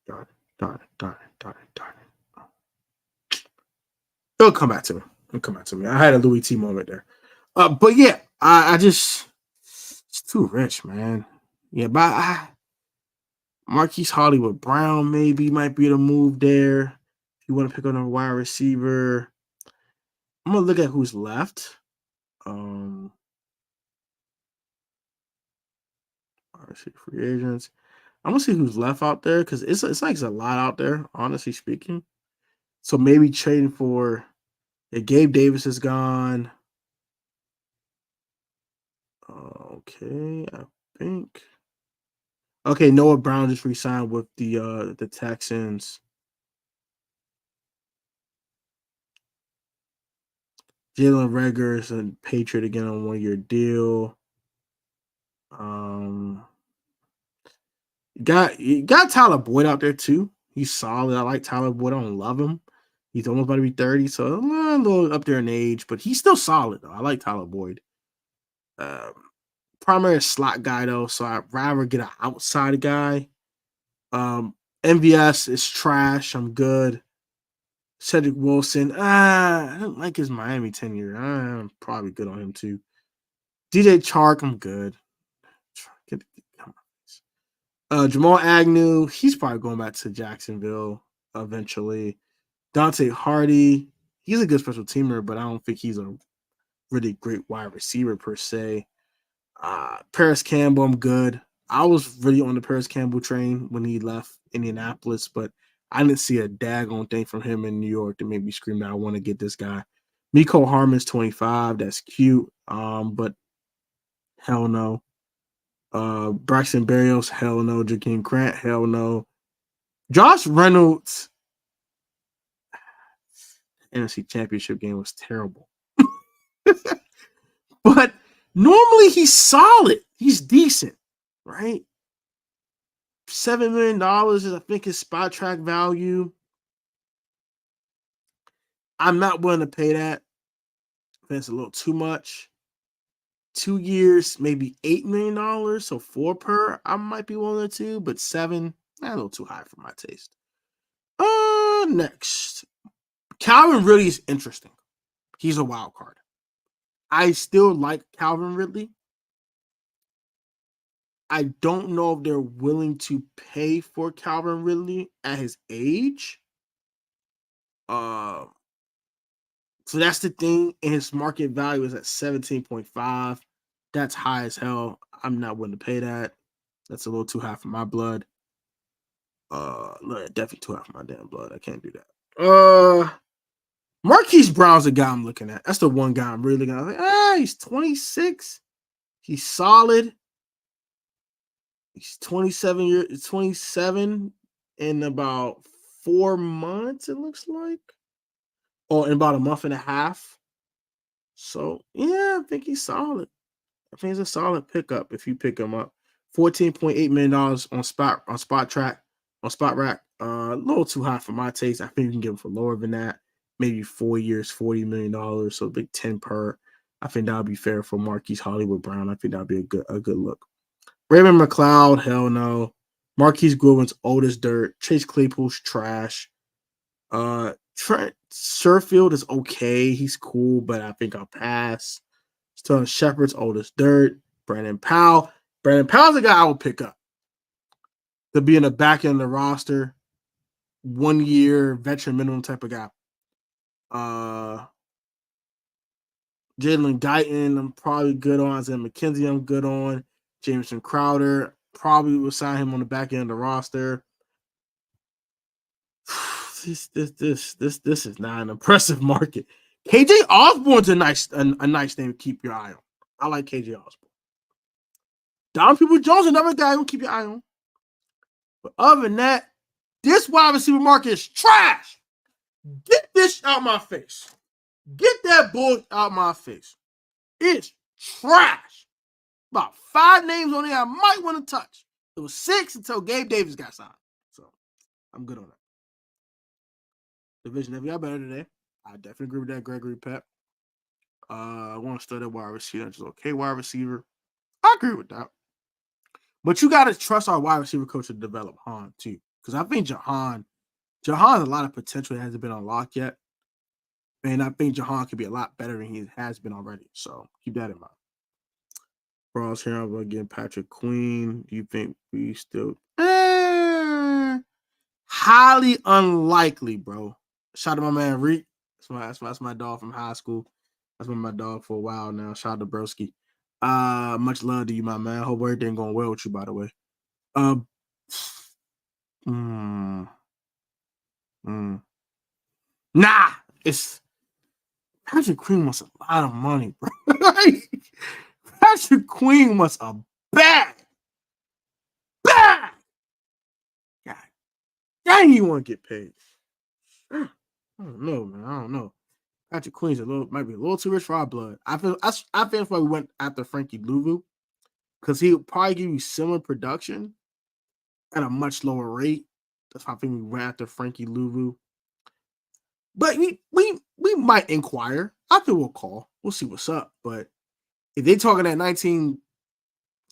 Speaker 1: Darn it. It'll come back to me. I had a Louis T moment there. But yeah, I just it's too rich, man. Yeah, but Marquise Hollywood Brown maybe might be the move there. If you want to pick on a wide receiver, I'm gonna look at who's left. Free agents. I'm gonna see who's left out there because it's like it's a lot out there, honestly speaking. So maybe trading for Gabe Davis is gone. Okay, I think. Okay, Noah Brown just re-signed with the Texans. Jalen Reagor is a Patriot again on 1-year deal. You got Tyler Boyd out there too. He's solid. I like Tyler Boyd. I don't love him. He's almost about to be 30, so a little up there in age, but he's still solid though. I like Tyler Boyd. Primary slot guy though, so I'd rather get an outside guy. MVS is trash. I'm good. Cedric Wilson. I don't like his Miami tenure. I'm probably good on him too. DJ Chark, I'm good. Jamal Agnew, he's probably going back to Jacksonville eventually. Dante Hardy, He's a good special teamer, but I don't think he's a really great wide receiver per se. Paris Campbell, I'm good. I was really on the Paris Campbell train when he left Indianapolis, but I didn't see a daggone thing from him in New York that made me scream that I want to get this guy. Miko Harmon's 25. That's cute. But hell no. Braxton Berrios, hell no. Jakeem Grant, hell no. Josh Reynolds, NFC Championship game was terrible. But normally he's solid. He's decent, right? $7 million is, I think, his spot track value. I'm not willing to pay that. That's a little too much. 2 years, maybe $8 million, so 4 per. I might be willing to, but 7, a little too high for my taste. Next, Calvin Ridley is interesting. He's a wild card. I still like Calvin Ridley. I don't know if they're willing to pay for Calvin Ridley at his age. So that's the thing. And his market value is at 17.5. That's high as hell. I'm not willing to pay that. That's a little too high for my blood. Definitely too high for my damn blood. I can't do that. Marquise Brown's the guy I'm looking at. That's the one guy I'm really looking at. Like, he's 26. He's solid. He's 27 in about 4 months, it looks like. Or in about a month and a half. So, yeah, I think he's solid. I think he's a solid pickup if you pick him up. $14.8 million on spot rack. A little too high for my taste. I think you can get him for lower than that. Maybe 4 years, $40 million, so big 10 per. I think that would be fair for Marquise Hollywood Brown. I think that would be a good look. Raymond McLeod, hell no. Marquise Goodwin's old as dirt. Chase Claypool's trash. Trent Sherfield is okay. He's cool, but I think I'll pass. Sterling Shepard's old as dirt. Brandon Powell. Brandon Powell's a guy I would pick up to be in the back end of the roster. 1 year veteran minimum type of guy. Jalen Guyton, I'm probably good on. Isaiah McKenzie, I'm good on. Jameson Crowder, probably will sign him on the back end of the roster. This is not an impressive market. KJ Osborne's a nice name to keep your eye on. I like KJ Osborne. Don People Jones, another guy who keep your eye on. But other than that, this wide receiver market is trash. Get this out my face. Get that bull out my face. It's trash. About 5 names on there I might want to touch. It was 6 until Gabe Davis got signed. So I'm good on that. Division, have got better today. I definitely agree with that, Gregory Pep. I want to start at wide receiver. Just okay, wide receiver. I agree with that. But you got to trust our wide receiver coach to develop Han, too. Because I think Jahan has a lot of potential that hasn't been unlocked yet. And I think Jahan could be a lot better than he has been already. So keep that in mind. Brawls here again, Patrick Queen. Do you think we still highly unlikely, bro? Shout out to my man Reek. That's my dog from high school. That's been my dog for a while now. Shout out to Broski. Much love to you, my man. Hope everything going well with you, by the way. Nah, it's Patrick Queen wants a lot of money, bro. Patrick Queen wants a bag. God, dang, you want to get paid. I don't know, man. I don't know. Patrick Queen's might be a little too rich for our blood. I feel that's why we went after Frankie Luvu, because he'll probably give you similar production at a much lower rate. That's why I think we went after Frankie Luvu. But we might inquire. I think we'll call. We'll see what's up. But if they talking at $19,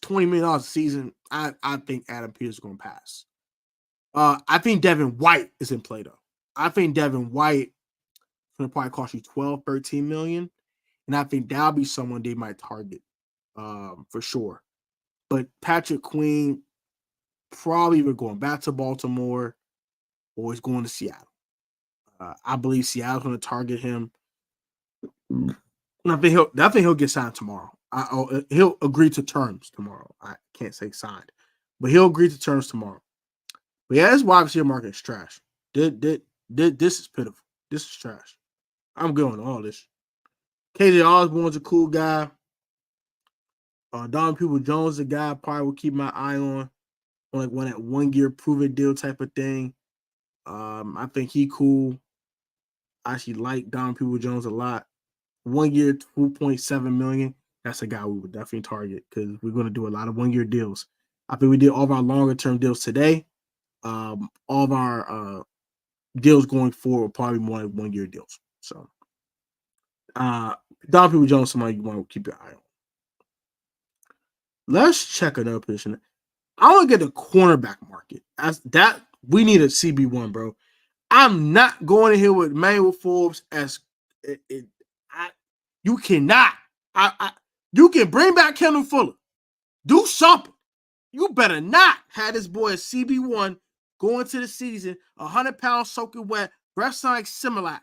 Speaker 1: $20 million a season, I think Adam Peters is going to pass. I think Devin White is in play, though. I think Devin White is going to probably cost you $12, $13 million. And I think that'll be someone they might target for sure. But Patrick Queen probably either going back to Baltimore or he's going to Seattle. I believe Seattle's going to target him. I think he'll get signed tomorrow. He'll agree to terms tomorrow. I can't say signed, but he'll agree to terms tomorrow. But yeah, this wide receiver market is trash. This is pitiful. This is trash. I'm good on all this. KJ Osborne's a cool guy. Don People Jones is a guy I probably will keep my eye on like one that 1 year prove it deal type of thing. I think he cool. I actually like Don People Jones a lot. 1 year, $2.7 million. That's a guy we would definitely target because we're going to do a lot of 1 year deals. I think we did all of our longer term deals today. All of our deals going forward will probably be more like 1 year deals. So, Don People Jones, somebody you want to keep your eye on. Let's check another position. I want to get the cornerback market. As that we need a CB1, bro. I'm not going in here with Manuel Forbes as you cannot. You can bring back Kendall Fuller. Do something. You better not have this boy a CB1 going to the season, 100 pounds soaking wet, breath like Similac.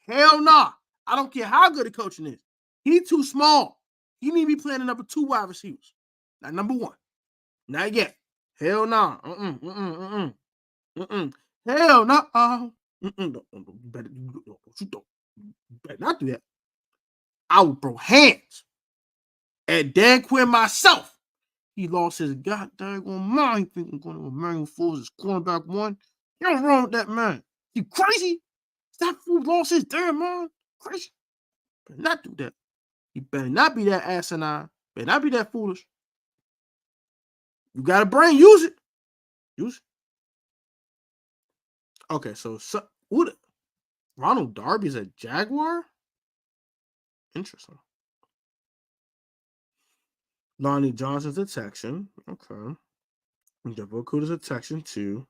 Speaker 1: Hell nah. I don't care how good the coaching is. He's too small. He need to be playing the number 2 wide receivers. Not number 1. Not yet. Hell nah. Hell no. You better not do that. I would throw hands at Dan Quinn myself. He lost his goddamn mind thinking going to Emmanuel Forbes as cornerback 1. What's wrong with that man? You crazy? That fool lost his damn mind. Crazy. Better not do that. You better not be that asinine. Better not be that foolish. You got a brain, use it. Use it. Okay, so what? Ronald Darby's a Jaguar? Interesting. Lonnie Johnson's a Texan. Okay. Devil Coot is a Texan too.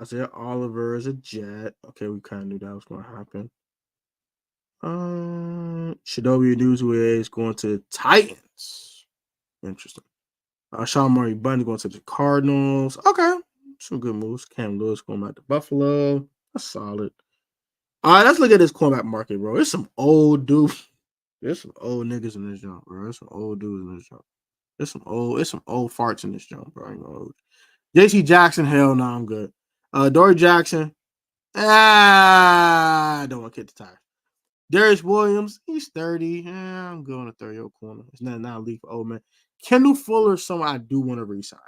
Speaker 1: Isaiah Oliver is a Jet. Okay, we kind of knew that was going to happen. Shadobi Newsway is going to the Titans. Interesting. Sean Murray Bunny going to the Cardinals. Okay. Some good moves. Cam Lewis going back to Buffalo. That's solid. All right, let's look at this cornerback market, bro. There's some old dudes. There's some old niggas in this joint, bro. There's some old dudes in this joint. There's some old farts in this joint, bro. JC Jackson, hell no, I'm good. Dory Jackson, I don't want to kick the tire. Darius Williams, he's 30. I'm going to 30-year-old corner. It's not a league for old man. Kendall Fuller is someone I do want to re-sign.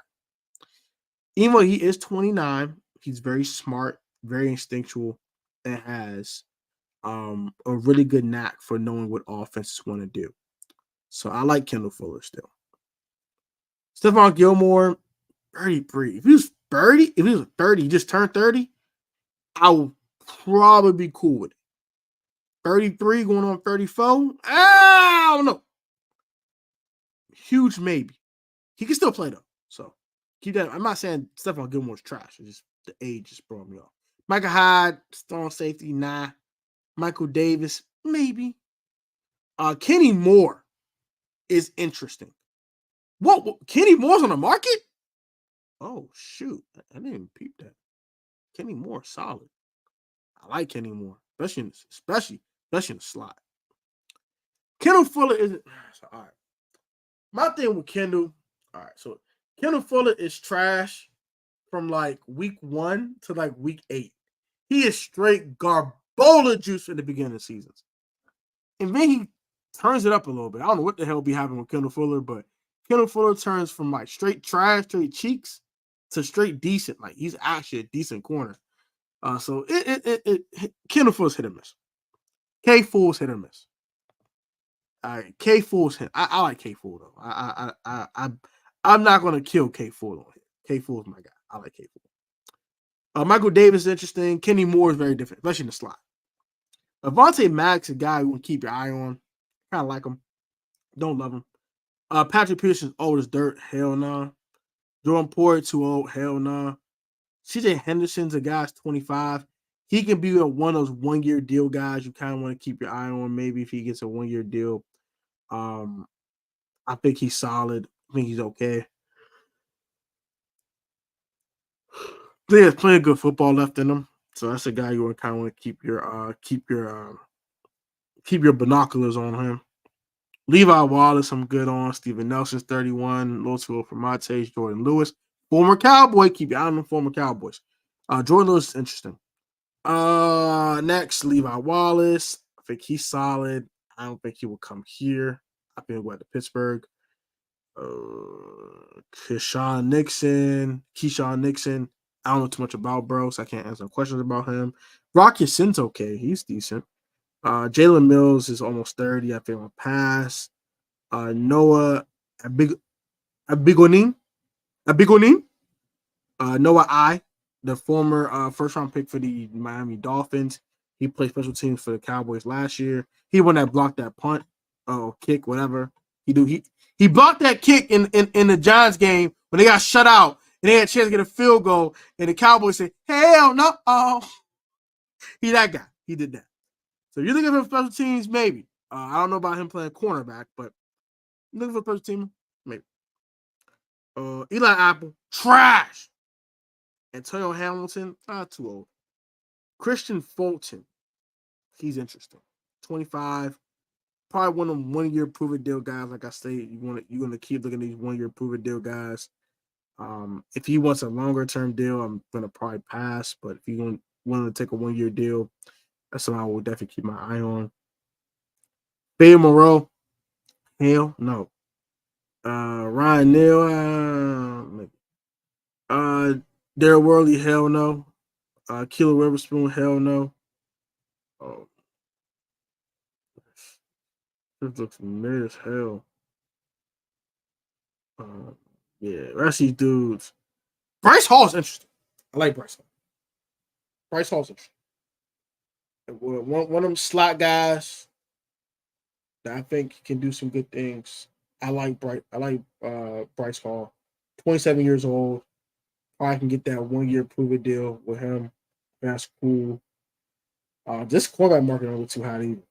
Speaker 1: Even though he is 29, he's very smart, very instinctual, and has a really good knack for knowing what offenses want to do. So I like Kendall Fuller still. Stephon Gilmore, 33. If he was 30, he just turned 30, I would probably be cool with it. 33 going on 34, I don't know. Huge maybe. He can still play though. So keep that. I'm not saying Stephon Gilmore's trash. It's just the age just brought me off. Michael Hyde, strong safety, nah. Michael Davis, maybe. Kenny Moore is interesting. What? Kenny Moore's on the market? Oh, shoot. I didn't even peep that. Kenny Moore, solid. I like Kenny Moore, especially in the slot. Kendall Fuller isn't. So, all right. My thing with Kendall, all right. So Kendall Fuller is trash from like week 1 to like week 8. He is straight garbola juice in the beginning of the seasons. And then he turns it up a little bit. I don't know what the hell be happening with Kendall Fuller, but Kendall Fuller turns from like straight trash, straight cheeks to straight decent. Like he's actually a decent corner. So Kendall Fuller's hit or miss. K Fool's hit or miss. All right, K Fool's hit. I like K Fool though. I'm not gonna kill K Fool on here. K Fool's my guy. I like K Fool. Michael Davis is interesting. Kenny Moore is very different, especially in the slot. Avonte Maddox is a guy you want to keep your eye on. Kind of like him. Don't love him. Patrick Peterson's old as dirt. Hell no. Nah. Jordan Poyer too old. Hell no. Nah. CJ Henderson's a guy 25. He can be one of those 1 year deal guys you kind of want to keep your eye on. Maybe if he gets a 1 year deal. I think he's solid. I think he's okay. He has plenty of good football left in him. So that's a guy you kind of want to keep your binoculars on him. Levi Wallace, I'm good on. Steven Nelson's 31. Lowell for Monte, Jordan Lewis, former Cowboy. Keep your eye on the former Cowboys. Jordan Lewis is interesting. Next, Levi Wallace. I think he's solid. I don't think he will come here. I think he'll go to Pittsburgh. Keyshawn Nixon. I don't know too much about bro, so I can't answer questions about him. Rock Ya-Sin's okay. He's decent. Jalen Mills is almost 30. I think I'll pass. Noah Abigonin. Noah I, the former first round pick for the Miami Dolphins. He played special teams for the Cowboys last year. He won that blocked that punt, kick, whatever. He blocked that kick in the Giants game when they got shut out and they had a chance to get a field goal, and the Cowboys said, "Hell no!" He that guy. He did that. So if you're looking for special teams, maybe. I don't know about him playing cornerback, but looking for a special team, maybe. Eli Apple, trash. Antonio Hamilton, too old. Christian Fulton, he's interesting. 25, probably one of them 1 year prove it deal guys. Like I say, you're gonna keep looking at these 1 year prove it deal guys. If he wants a longer term deal, I'm gonna probably pass. But if you want to take a 1 year deal, that's something I will definitely keep my eye on. Babe Moreau, hell no. Ryan Neal, maybe. Darryl Worley, hell no. Keeler Witherspoon, hell no. Oh, this looks mid as hell. Yeah, rest of these dudes. Bryce Hall's interesting. I like Bryce Hall. Bryce Hall's interesting. One of them slot guys that I think can do some good things. I like Bryce Hall. 27 years old. I can get that 1 year prove it deal with him. That's cool. This quarterback market don't look too hot either.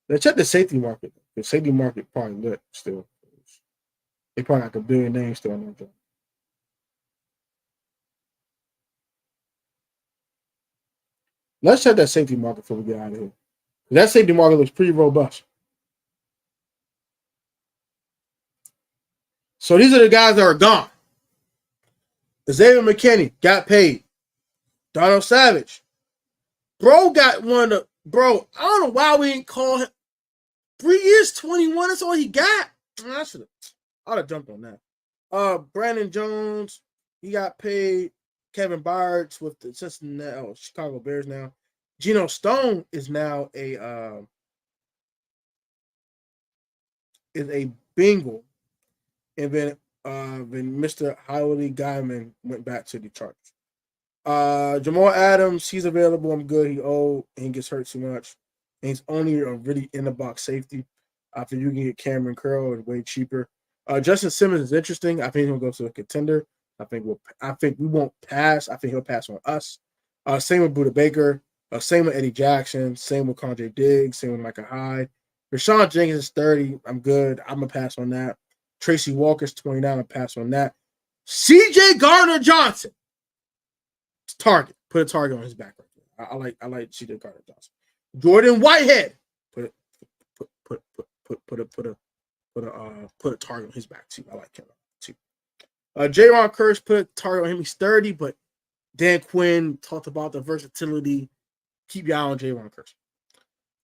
Speaker 1: Let's check the safety market. The safety market probably lit still. They probably got a billion names still on that. Let's check that safety market before we get out of here. That safety market looks pretty robust. So these are the guys that are gone. Xavier McKinney got paid. Donald Savage. Bro got one of I don't know why we didn't call him. 3 years, 21, that's all he got. I would have jumped on that. Brandon Jones, he got paid. Kevin Byard with the Cincinnati Chicago Bears now. Geno Stone is now a Bengal. And then Mr. Howley Guyman went back to the Chargers. Jamal Adams, he's available. I'm good. He old and he gets hurt too much. And he's only a really in the box safety. After you can get Cameron Curl, it's way cheaper. Justin Simmons is interesting. I think he'll go to a contender. I think we won't pass. I think he'll pass on us. Same with Budda Baker. Same with Eddie Jackson. Same with Condre Diggs. Same with Micah Hyde. Rashawn Jenkins is 30. I'm good. I'm gonna pass on that. Tracy Walker's 29. I'm pass on that. CJ Gardner-Johnson. Target. Put a target on his back right there. I like CJ Gardner-Johnson. Jordan Whitehead. Put a target on his back too. I like him too. J-Ron Curse put a target on him. He's 30, but Dan Quinn talked about the versatility. Keep your eye on J-Ron Curse.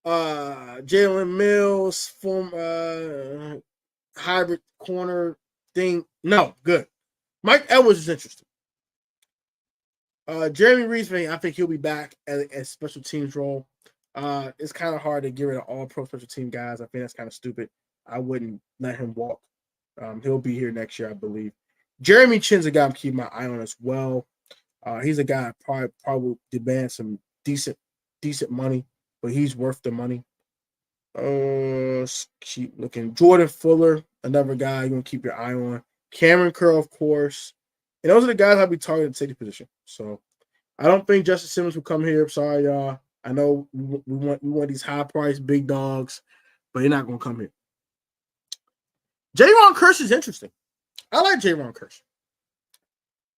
Speaker 1: Jalen Mills, hybrid corner thing. No, good. Mike Edwards is interesting. Jeremy Reese, I think he'll be back as special teams role. It's kind of hard to get rid of all pro special team guys. I think that's kind of stupid. I wouldn't let him walk. He'll be here next year, I believe. Jeremy Chin's a guy I'm keeping my eye on as well. He's a guy probably demands some decent money, but he's worth the money. Keep looking. Jordan Fuller, another guy you're gonna keep your eye on. Cameron Curl, of course. And those are the guys I'll be targeting at safety position. So I don't think Justin Simmons will come here. Sorry, y'all. I know we want these high price big dogs, but they're not gonna come here. J-Ron Curse is interesting. I like J-Ron Curse.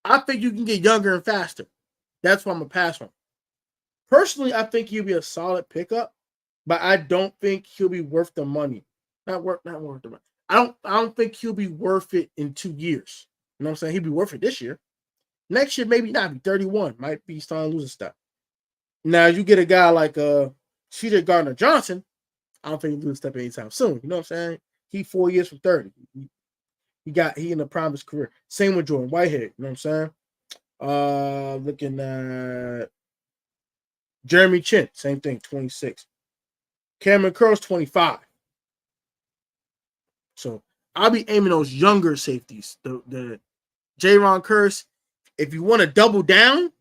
Speaker 1: I think you can get younger and faster. That's why I'm gonna pass on. Personally, I think he'll be a solid pickup, but I don't think he'll be worth the money. Not worth the money. I don't think he'll be worth it in 2 years. You know what I'm saying? He'll be worth it this year. Next year, maybe not. Be 31. Might be starting losing stuff. Now, you get a guy like CJ Gardner-Johnson, I don't think he'll lose step anytime soon. You know what I'm saying? He 4 years from 30. He in the prime of his career. Same with Jordan Whitehead. You know what I'm saying? Looking at Jeremy Chin, same thing, 26. Cameron Curl's 25. So I'll be aiming those younger safeties. The J-Ron Curse. If you want to double down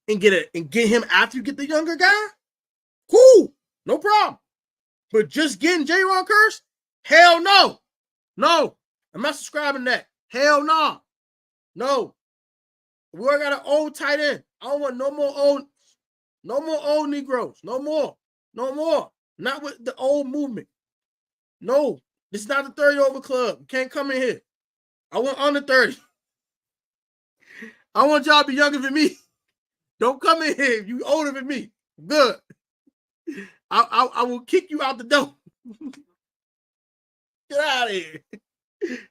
Speaker 1: and get him after you get the younger guy, cool, no problem. But just getting J-Ron Curse, hell no. No. I'm not subscribing to that. Hell no. No. We already got an old tight end. I don't want no more old Negroes. No more. Not with the old movement. No. This is not the 30 over club. You can't come in here. I want under 30. I want y'all to be younger than me. Don't come in here if you older than me. Good. I will kick you out the door. Get out of here.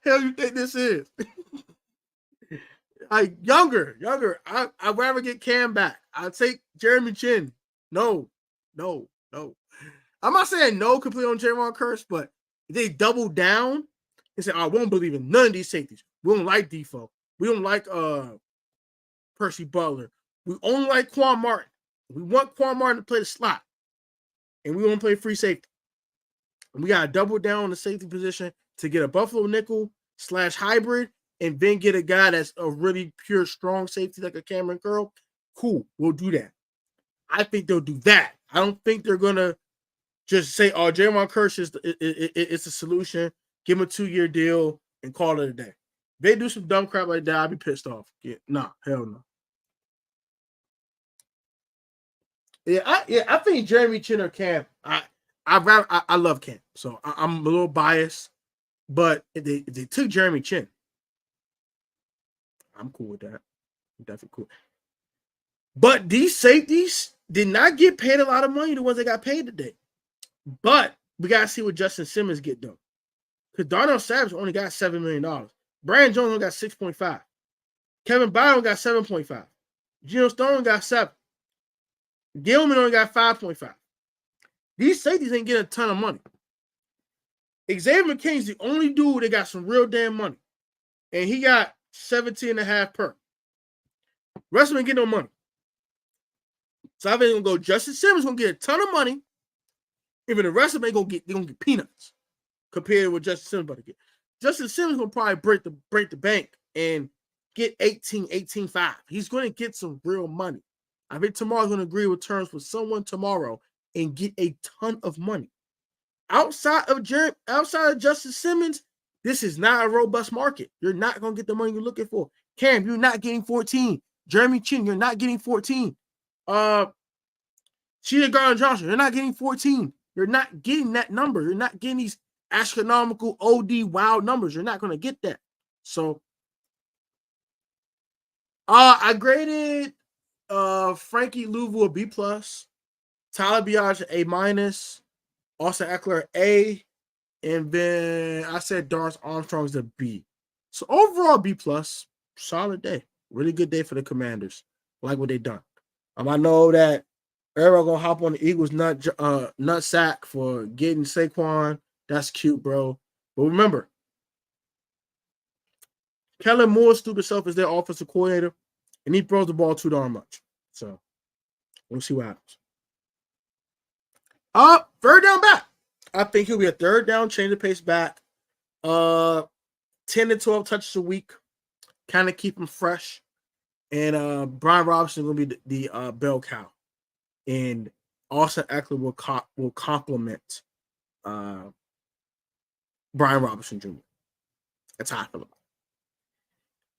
Speaker 1: Hell you think this is? Like younger. I'd rather get Cam back. I'd take Jeremy Chin. No. I'm not saying no completely on J-Ron Curse, but if they double down and say, I won't believe in none of these safeties. We don't like Defoe. We don't like Percy Butler. We only like Quan Martin. We want Quan Martin to play the slot. And we want to play free safety. And we got to double down on the safety position to get a Buffalo nickel / hybrid and then get a guy that's a really pure, strong safety like a Cameron Curl. Cool. We'll do that. I think they'll do that. I don't think they're going to just say, oh, J-Ron Curse is it's a solution. Give him a 2-year deal and call it a day. If they do some dumb crap like that, I'd be pissed off. Yeah, nah, hell no. I think Jeremy Chin or Cam. I love Cam, so I'm a little biased. But if they took Jeremy Chin, I'm cool with that. I'm definitely cool. But these safeties did not get paid a lot of money. The ones that got paid today. But we gotta see what Justin Simmons get done. Because Darnell Savage only got $7 million. Brian Jones only got 6.5. Kevin Byron got 7.5. Geno Stone got 7. Gilman only got 5.5. These safeties ain't getting a ton of money. Xavier McCain's the only dude that got some real damn money. And he got 17.5 per. Rest of them ain't getting no money. So I think they're gonna go Justin Simmons gonna get a ton of money. Even the rest of them they're gonna get peanuts compared to what Justin Simmons about to get. Justin Simmons gonna probably break the bank and get 18.5. He's gonna get some real money. I think tomorrow's gonna agree with terms with someone tomorrow and get a ton of money. Outside of Justin Simmons, this is not a robust market. You're not gonna get the money you're looking for. Cam, you're not getting 14. Jeremy Chin, you're not getting 14. CJ Gardner-Johnson, you're not getting 14. You're not getting that number. You're not getting these astronomical OD wild numbers. You're not going to get that. So, I graded Frankie Luvu a B+, Tyler Biage A-, Austin Ekeler A, and then I said Darce Armstrong's a B. So overall B+, solid day. Really good day for the Commanders. Like what they done. I know that everyone gonna hop on the Eagles nut sack for getting Saquon. That's cute, bro. But remember, Kellen Moore's stupid self is their offensive coordinator, and he throws the ball too darn much. So we'll see what happens. Third down back. I think he'll be a third down, change the pace back. 10 to 12 touches a week. Kind of keep him fresh. And Brian Robinson will be the bell cow. And Austin Ekeler will complement Brian Robinson Jr. That's how I feel about it.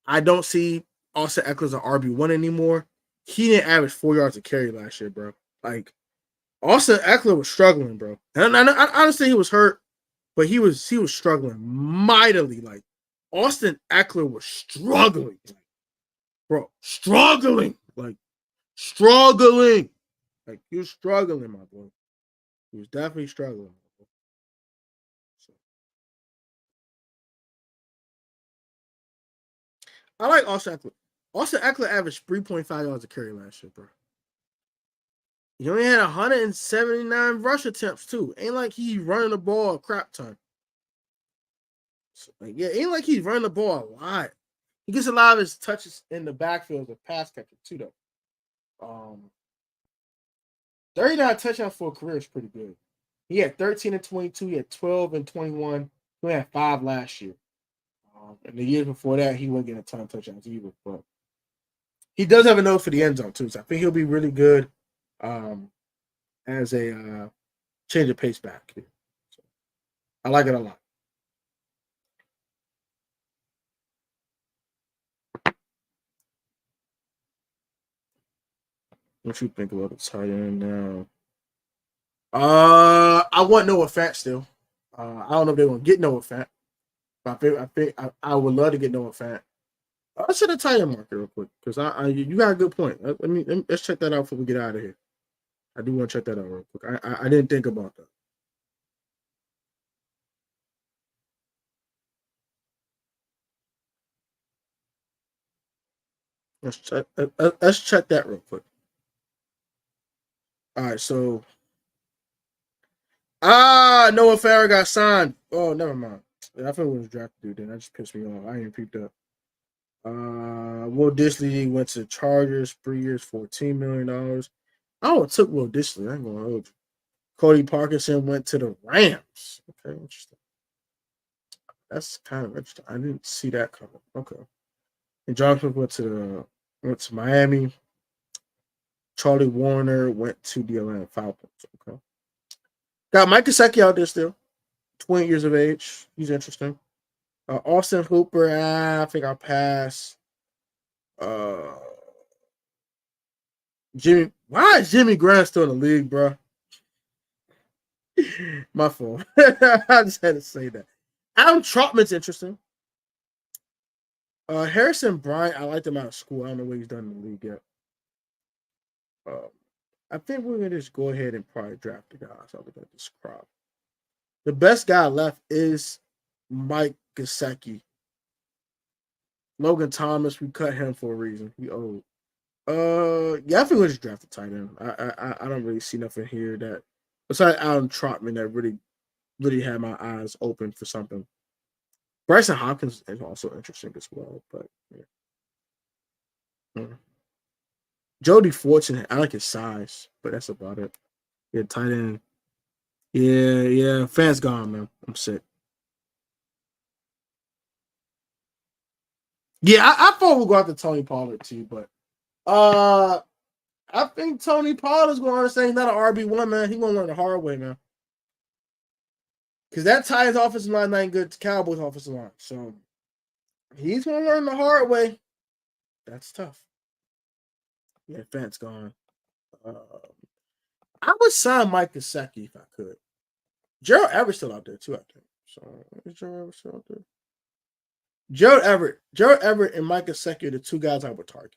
Speaker 1: I don't see Austin Ekeler as an RB1 anymore. He didn't average 4 yards a carry last year, bro. Like, Austin Ekeler was struggling, bro. And I honestly, he was hurt, but he was struggling mightily. Like, Austin Ekeler was struggling. Bro, struggling. Like, struggling. Like he was struggling, my boy. He was definitely struggling. So, I like Austin Ekeler. Austin Ekeler averaged 3.5 yards a carry last year, bro. He only had 179 rush attempts too. Ain't like he's running the ball a crap ton. So, like, yeah, ain't like he's running the ball a lot. He gets a lot of his touches in the backfield as a pass catcher too, though. 39 touchdowns for a career is pretty good. He had 13 and 22. He had 12 and 21. He had 5 last year. And the years before that, he wasn't getting a ton of touchdowns either. But he does have a nose for the end zone too, so I think he'll be really good as a change of pace back. So I like it a lot. What you think about the tight end now? I want Noah Fant still. I don't know if they're gonna get Noah Fant, but I would love to get Noah Fant. Let's hit the tight end market real quick because you got a good point. Let's check that out before we get out of here. I do want to check that out real quick. I didn't think about that. Let's check that real quick. All right, so Noah Farrah got signed. Oh, never mind. I thought it was drafted dude. Then that just pissed me off. I ain't peeped up. Will Disley went to the Chargers, 3 years, $14 million. I would took Will Disley. I ain't gonna hold you. Cody Parkinson went to the Rams. Okay, interesting. That's kind of interesting. I didn't see that coming. Okay. And John Smith went to Miami. Charlie Warner went to the Atlanta Falcons. Okay. Got Mike Gesicki out there still. 20 years of age. He's interesting. Austin Hooper, I think I'll pass. Jimmy, why is Jimmy Graham still in the league, bro? My fault. I just had to say that. Adam Trotman's interesting. Harrison Bryant, I liked him out of school. I don't know what he's done in the league yet. I think we're gonna just go ahead and probably draft the guy. So I'm gonna this crop. The best guy left is Mike Gesicki. Logan Thomas, we cut him for a reason. He old. Yeah, I think we'll just draft the tight end. I don't really see nothing here that besides Adam Trotman that really had my eyes open for something. Bryson Hopkins is also interesting as well, but yeah. Jody Fortune, I like his size, but that's about it. Yeah, tight end. Yeah. Fans gone, man. I'm sick. Yeah, I thought we'd go after Tony Pollard too, but I think Tony Pollard's going to understand he's not an RB1, man. He's going to learn the hard way, man. Because that Titans offensive line ain't good to Cowboys offensive line. So he's going to learn the hard way. That's tough. Yeah, Fant's gone. I would sign Mike Gesicki if I could. Gerald Everett's still out there too, I think. So is Gerald Everett still out there? Gerald Everett and Mike Gesicki are the two guys I would target.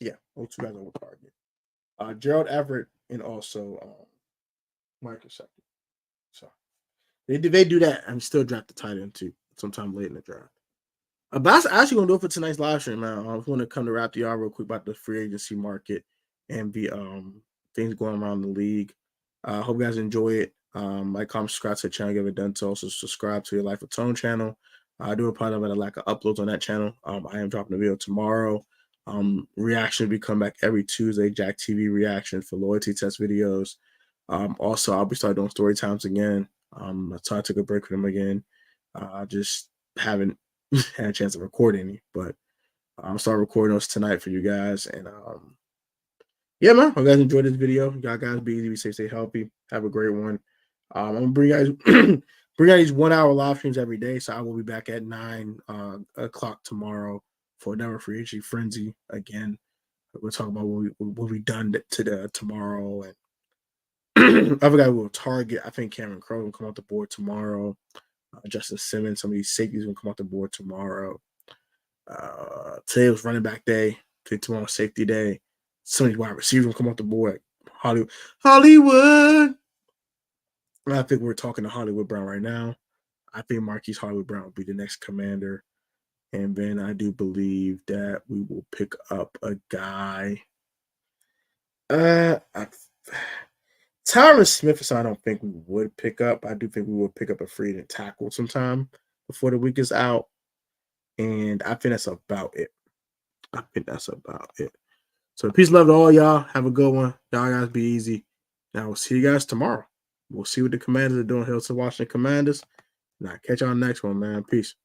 Speaker 1: Yeah, those two guys I would target. Gerald Everett and also Mike Gesicki. So they do that and still draft the tight end too sometime late in the draft. But that's actually gonna do it for tonight's live stream, man. I want to come to wrap the yard real quick about the free agency market and the things going around the league. Hope you guys enjoy it. Like, comment, subscribe to the channel. If you haven't done so, also subscribe to your Life of Tone channel. I do apologize about a lack of uploads on that channel. I am dropping a video tomorrow. Reaction will be coming back every Tuesday. Jack TV reaction for loyalty test videos. Also, I'll be starting doing story times again. I took a break from them again. I just haven't had a chance to record any, but I'll start recording those tonight for you guys. And yeah, man, hope you guys enjoyed this video. Y'all guys be easy, be safe, stay healthy. Have a great one. I'm gonna bring you guys bring out these 1 hour live streams every day. So I will be back at 9 o'clock tomorrow for another free agency frenzy again. We'll talk about what we done to tomorrow, and other guy will target. I think Cameron Crowe will come off the board tomorrow. Justin Simmons, some of these safeties will come off the board tomorrow. Today was running back day. Tomorrow safety day. Some of these wide receivers will come off the board. Hollywood. I think we're talking to Hollywood Brown right now. I think Marquise Hollywood Brown will be the next commander. And then I do believe that we will pick up a guy. Tyron Smith, I don't think we would pick up. I do think we would pick up a free agent tackle sometime before the week is out. And I think that's about it. So peace, love to all y'all. Have a good one. Y'all guys be easy. Now we'll see you guys tomorrow. We'll see what the Commanders are doing here to Washington Commanders. Now catch y'all next one, man. Peace.